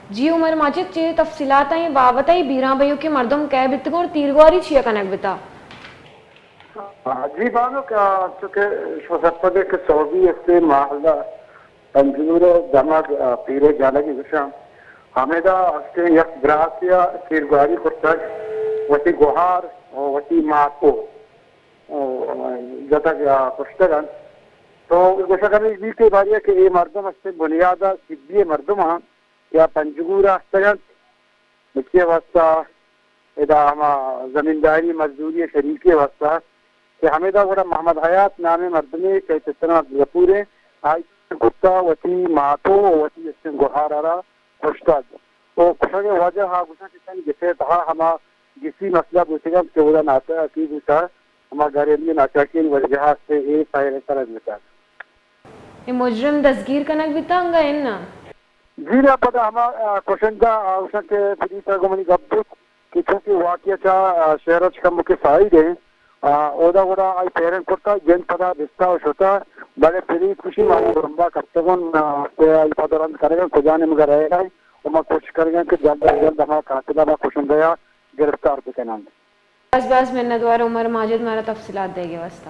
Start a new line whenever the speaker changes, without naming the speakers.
جی عمر ماجد چیز تفصیلات ہیں بابت ہے بیران بھائیوں کے مردم کہہ بتگو اور تیرگواری چھیا کنک بتا
جی بانو کیا چونکہ شوزپدے کے سعودی استے محلہ تنجور دماغ پیرے جانگی گشام حمیدہ استے یک براسیا تیرگواری خرطاج وتی گوہار وتی ماتو جتا پشتگان تو گوشگانی جی کے باری ہے کہ یہ مردم استے بنیادہ سبی مردم ہاں یا پنجگورہ استگان مکیہ واسطہ ادا ہما زمینداری مزدوری شریکی واسطہ کہ ہمیدہ وڑا محمد حیات نام مردمی کہ تسنا گپورے آئی گتا وتی ماتو وتی استن گوہارارا پشتاج تو کشاگے واجہ ہاں گوشا کسانی جسے تہا ہما جسی مسئلہ بوچھگا کہ وڑا ناتا کی بوچھا ہما گھریلی ناچاکین وجہات سے اے سائر سرد بتا
یہ مجرم دستگیر کنک بتا انگا اننا
جی نا پتا ہما کوشن کا اوشن کے پریتا گمانی گبت کہ چونکہ واقعہ چاہ شہرچ کا مکہ فائد ہے اودا وڑا آئی پیرن کرتا جن پتا بستا و شتا بڑے پری خوشی مانی برمبا کفتگون سے آئی پتا رند کرے گا کجانے مگر رہے گا اور میں کوشش کرے گا کہ جلد از جلد ہما قاتلہ میں خوشن گیا گرفتار بکنان
بس منت وار عمر ماجد مارا تفصیلات دے گے واسطہ